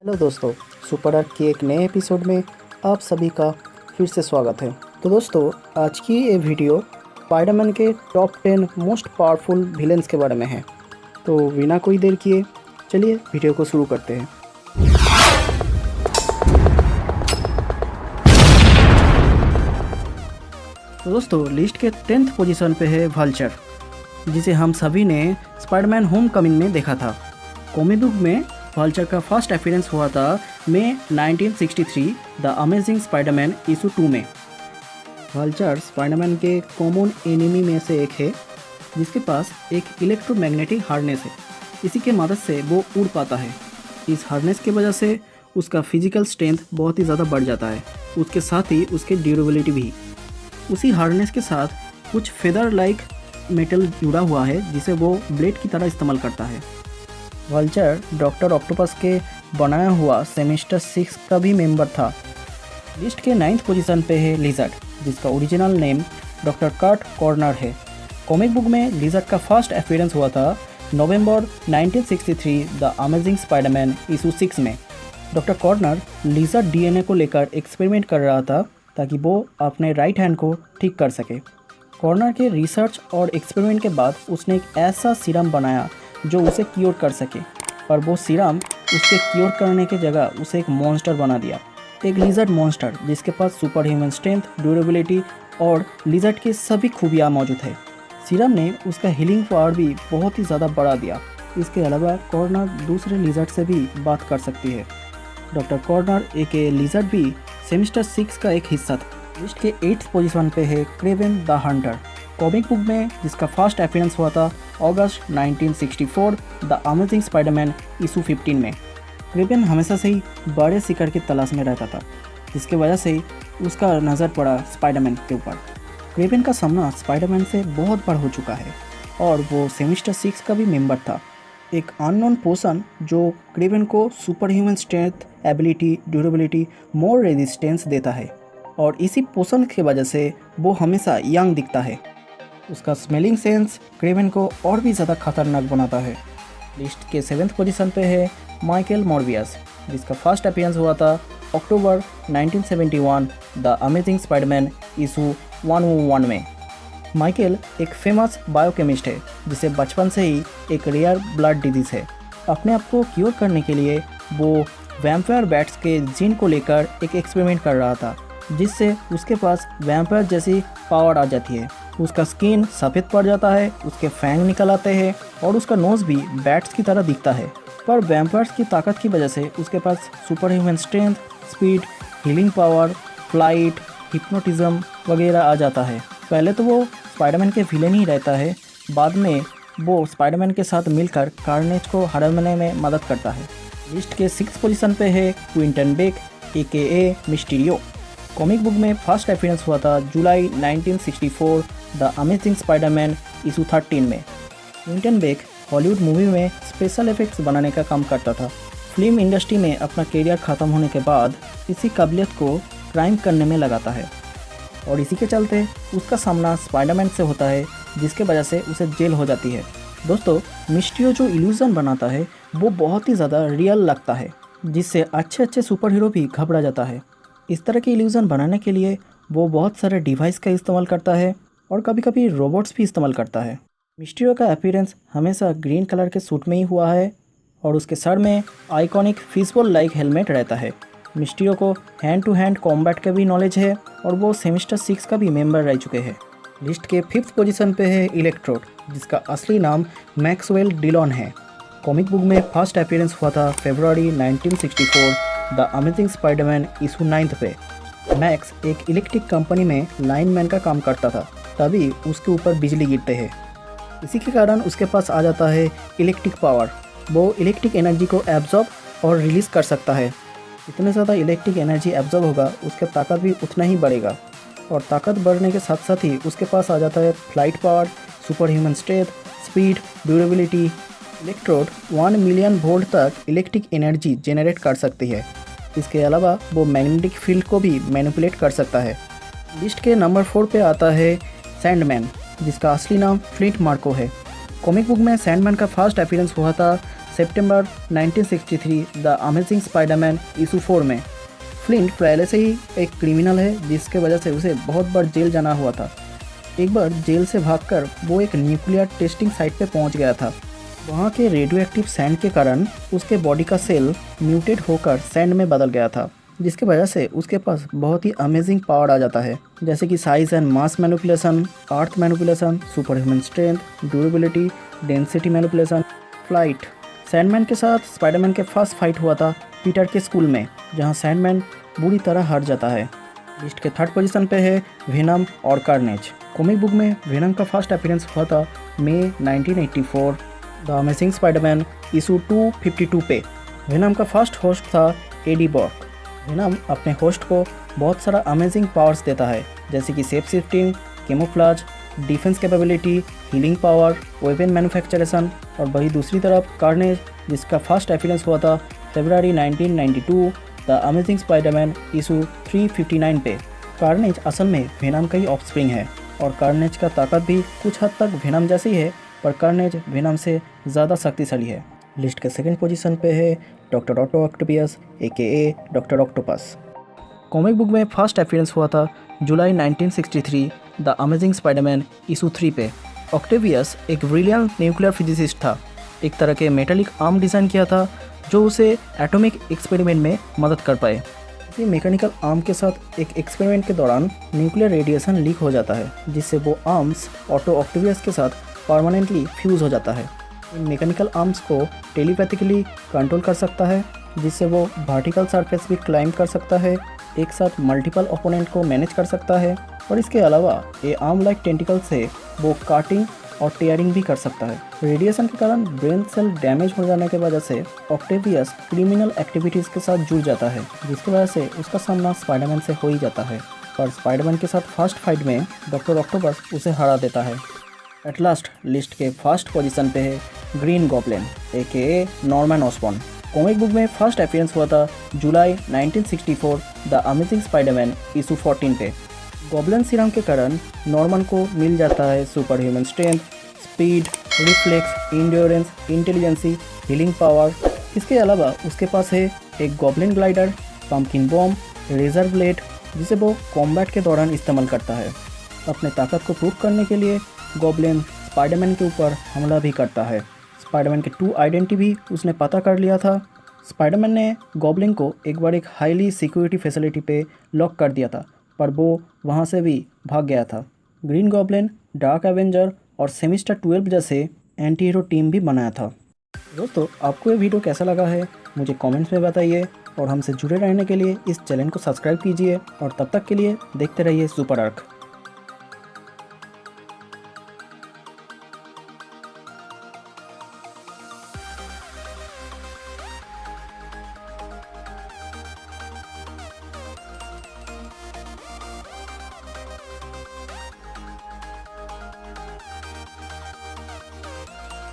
Hello दोस्तों, super arc के एक नए एपिसोड में आप सभी का फिर से स्वागत है। तो दोस्तों, आज की ये वीडियो स्पाइडरमैन के टॉप 10 मोस्ट पावरफुल विलेंस के बारे में है। तो बिना कोई देर किए चलिए वीडियो को शुरू करते हैं। तो दोस्तों, लिस्ट के 10th पोजीशन पे है वल्चर, जिसे हम सभी ने स्पाइडरमैन होमकमिंग में देखा था। कॉमिक बुक में वल्चर का फर्स्ट अपीयरेंस हुआ था मई 1963 द अमेजिंग स्पाइडरमैन इशू 2 में। वल्चर स्पाइडरमैन के कॉमन एनिमी में से एक है, जिसके पास एक इलेक्ट्रोमैग्नेटिक हार्नेस है। इसी के मदद से वो उड़ पाता है। इस हार्नेस की वजह से उसका फिजिकल स्ट्रेंथ बहुत ही ज़्यादा बढ़ जाता है, उसके साथ ही उसकी ड्यूरेबिलिटी भी। उसी हार्नेस के साथ कुछ फेदर लाइक मेटल जुड़ा हुआ है, जिसे वो ब्लेड की तरह इस्तेमाल करता है। वल्चर डॉक्टर ऑक्टोपस के बनाया हुआ सेमेस्टर 6 का भी मेंबर था। लिस्ट के 9th पोजीशन पे है लिजर्ड, जिसका original name doctor Curt Connor है। कॉमिक बुक में लिजर्ड का फर्स्ट अपीयरेंस हुआ था नवंबर 1963 द अमेजिंग स्पाइडरमैन इशू 6 में। डॉक्टर कॉर्नर लिजर्ड डीएनए को लेकर एक्सपेरिमेंट कर रहा था ताकि वो अपने राइट हैंड को ठीक कर सके। कॉर्नर के रिसर्च और एक्सपेरिमेंट के बाद उसने एक ऐसा सीरम बनाया जो उसे क्योर कर सके, पर वो सीरम उसके क्योर करने की जगह उसे एक मॉन्स्टर बना दिया, एक लिजर्ड मॉन्स्टर जिसके पास सुपर ह्यूमन स्ट्रेंथ, ड्यूरेबिलिटी और लिजर्ड की सभी खूबियाँ मौजूद है। सीरम ने उसका हीलिंग पावर भी बहुत ही ज़्यादा बढ़ा दिया। इसके अलावा कॉर्नर दूसरे लिजर्ड से भी बात कर सकती है। डॉक्टर कॉर्नर एक लिजर्ड भी सेमेस्टर 6 का एक हिस्सा था। लिस्ट के 8th पोजीशन पे है Craven the Hunter, comic book में जिसका फर्स्ट अपीयरेंस हुआ था अगस्त 1964 द अमेजिंग स्पाइडरमैन इशू 15 में। क्रेवेन हमेशा से ही बड़े शिकार की तलाश में रहता था, जिसकी वजह से उसका नज़र पड़ा स्पाइडरमैन के ऊपर। क्रेवेन का सामना स्पाइडरमैन से बहुत बार हो चुका है और वो सेमेस्टर 6 का भी मेंबर था। एक अननोन पोशन जो क्रेवेन को super human strength, ability, durability, more resistance देता है, और इसी पोशन की वजह से वो हमेशा यंग दिखता है। उसका स्मेलिंग सेंस क्रेवेन को और भी ज़्यादा खतरनाक बनाता है। लिस्ट के 7th पोजीशन पे है माइकल मॉर्बियस, जिसका फर्स्ट अपीयरेंस हुआ था अक्टूबर 1971 द अमेजिंग स्पाइडरमैन इशू 101 में। माइकल एक फेमस बायोकेमिस्ट है, जिसे बचपन से ही एक रेयर ब्लड डिजीज़ है। अपने आप को क्योर करने के लिए वो वैम्पायर बैट्स के जीन को लेकर एक एक्सपेरिमेंट कर रहा था, जिससे उसके पास वैम्पायर जैसी पावर आ जाती है। उसका स्किन सफ़ेद पड़ जाता है, उसके फैंग निकल आते हैं और उसका नोज़ भी बैट्स की तरह दिखता है। पर वैम्पायर्स की ताकत की वजह से उसके पास super human strength, speed, healing power, flight, hypnotism वगैरह आ जाता है। पहले तो वो स्पाइडरमैन के विलेन ही रहता है, बाद में वो स्पाइडरमैन के साथ मिलकर कार्नेज को हराने में मदद करता है। लिस्ट के 6th पोजीशन पे है Quentin Beck AKA Mysterio. Comic book में फर्स्ट अपीयरेंस हुआ था जुलाई 1964 द अमेजिंग स्पाइडरमैन इशू 13 में। क्विंटन बेक हॉलीवुड मूवी में स्पेशल इफेक्ट्स बनाने का काम करता था। फिल्म इंडस्ट्री में अपना करियर ख़त्म होने के बाद इसी काबिलियत को क्राइम करने में लगाता है, और इसी के चलते उसका सामना स्पाइडरमैन से होता है, जिसके वजह से उसे जेल हो जाती है। दोस्तों, मिस्टीरियो जो इल्यूज़न बनाता है वो बहुत ही ज़्यादा रियल लगता है, जिससे अच्छे अच्छे सुपर हीरो भी घबरा जाता है। इस तरह की इल्यूज़न बनाने के लिए वो बहुत सारे डिवाइस का इस्तेमाल करता है और कभी कभी रोबोट्स भी इस्तेमाल करता है। मिस्टीरियो का अपीयरेंस हमेशा ग्रीन कलर के सूट में ही हुआ है और उसके सर में आइकॉनिक फिशबॉल लाइक हेलमेट रहता है। मिस्टीरियो को हैंड टू हैंड कॉम्बैट का भी नॉलेज है और वो सेमेस्टर 6 का भी मेंबर रह चुके हैं। लिस्ट के 5th पोजीशन पे है इलेक्ट्रोड, जिसका असली नाम मैक्सवेल डिलॉन है। कॉमिक बुक में फर्स्ट अपीयरेंस हुआ था फरवरी 1964 द अमेजिंग स्पाइडरमैन इशू 9 पे। मैक्स एक इलेक्ट्रिक कंपनी में लाइनमैन का काम करता था, तभी उसके ऊपर बिजली गिरते हैं। इसी के कारण उसके पास आ जाता है इलेक्ट्रिक पावर। वो इलेक्ट्रिक एनर्जी को एब्जॉर्ब और रिलीज़ कर सकता है। इतने ज़्यादा इलेक्ट्रिक एनर्जी एब्जॉर्ब होगा, उसके ताकत भी उतना ही बढ़ेगा, और ताकत बढ़ने के साथ साथ ही उसके पास आ जाता है flight power, super human strength, speed, durability. Electrode 1 million volt तक इलेक्ट्रिक एनर्जी जनरेट कर सकती है। इसके अलावा वो मैग्नेटिक फील्ड को भी मैनिपुलेट कर सकता है। लिस्ट के नंबर 4 पे आता है सैंडमैन, जिसका असली नाम फ्लिंट मार्को है। कॉमिक बुक में सैंडमैन का फर्स्ट अपीयरेंस हुआ था सितंबर 1963 द अमेजिंग स्पाइडरमैन इशू 4 में फ्लिंट पहले से ही एक क्रिमिनल है, जिसके वजह से उसे बहुत बार जेल जाना हुआ था। एक बार जेल से भागकर वो एक न्यूक्लियर टेस्टिंग साइट पे पहुंच गया था। वहाँ के रेडियो एक्टिव सैंड के कारण उसके बॉडी का सेल म्यूटेट होकर सैंड में बदल गया था, जिसके वजह से उसके पास बहुत ही अमेजिंग पावर आ जाता है, जैसे कि size and mass manipulation, earth manipulation, super human strength, durability, density manipulation, flight. Sandman के साथ स्पाइडरमैन के फर्स्ट फाइट हुआ था पीटर के स्कूल में, जहां सैंडमैन बुरी तरह हार जाता है। लिस्ट के थर्ड पोजीशन पे है वेनम और कार्नेज। कॉमिक बुक में वेनम का फर्स्ट अपीयरेंस हुआ था मई 1984 द अमेजिंग स्पाइडरमैन इशू 252 पे। वेनम का फर्स्ट होस्ट था एडी ब्रॉक। वेनम अपने होस्ट को बहुत सारा अमेजिंग पावर्स देता है, जैसे कि shape shifting, camouflage, defence capability, healing power, weapon manufacturation. और वही दूसरी तरफ कार्नेज, जिसका फर्स्ट अपीयरेंस हुआ था फरवरी 1992 द अमेजिंग स्पाइडरमैन इशू 359 पे। कार्नेज असल में वेनम का ही ऑफस्प्रिंग है और कार्नेज का ताकत भी कुछ हद तक वेनम जैसी है, पर कार्नेज वेनम से ज़्यादा शक्तिशाली है। लिस्ट के सेकंड पोजीशन पे है doctor Otto Octavius AKA doctor octopus. Comic book में फर्स्ट अपीयरेंस हुआ था जुलाई 1963 द अमेजिंग स्पाइडरमैन इशू 3 पे। ऑक्टेवियस एक ब्रिलियंट न्यूक्लियर फिजिसिस्ट था। एक तरह के मेटालिक आर्म डिज़ाइन किया था जो उसे एटॉमिक एक्सपेरिमेंट में मदद कर पाए। इसी मैकेनिकल आर्म के साथ एक एक्सपेरिमेंट के दौरान न्यूक्लियर रेडिएशन लीक हो जाता है, जिससे वो आर्म्स ऑटो ऑक्टेवियस के साथ परमानेंटली फ्यूज़ हो जाता है। इन मैकेनिकल आर्म्स को टेलीपैथिकली कंट्रोल कर सकता है, जिससे वो वर्टिकल सरफेस भी क्लाइंब कर सकता है, एक साथ मल्टीपल ओपोनेंट को मैनेज कर सकता है, और इसके अलावा ये आर्म लाइक टेंटिकल से वो काटिंग और टेयरिंग भी कर सकता है। रेडिएशन के कारण ब्रेन सेल डैमेज हो जाने की वजह से ऑक्टेवियस क्रिमिनल एक्टिविटीज़ के साथ जुड़ जाता है, जिसकी वजह से उसका सामना स्पाइडरमैन से हो ही जाता है। पर स्पाइडरमैन के साथ फर्स्ट फाइट में डॉक्टर ऑक्टोपस उसे हरा देता है। एट लास्ट लिस्ट के फर्स्ट पोजीशन पे है green goblin AKA Norman Osborne. Comic book में फर्स्ट अपीयरेंस हुआ था जुलाई 1964 द अमेजिंग स्पाइडरमैन इशू 14 पे। गॉब्लिन सीरम के कारण नॉर्मन को मिल जाता है super human strength, speed, reflex, endurance, intelligency, healing power. इसके अलावा उसके पास है एक goblin glider, pumpkin bomb, razor blade, जिसे वो कॉम्बैट के दौरान इस्तेमाल करता है। अपने ताकत को प्रूव करने के लिए गॉब्लिन स्पाइडरमैन के ऊपर हमला भी करता है। स्पाइडरमैन के ट्रू आइडेंटिटी भी उसने पता कर लिया था। स्पाइडरमैन ने गॉब्लिन को एक बार एक हाईली सिक्योरिटी फैसिलिटी पे लॉक कर दिया था, पर वो वहाँ से भी भाग गया था। ग्रीन गॉब्लिन, डार्क एवेंजर और सेमिस्टर 12 जैसे एंटी हीरो टीम भी बनाया था। दोस्तों, आपको ये वीडियो कैसा लगा है मुझे कमेंट्स में बताइए, और हमसे जुड़े रहने के लिए इस चैनल को सब्सक्राइब कीजिए, और तब तक के लिए देखते रहिए सुपर आर्क।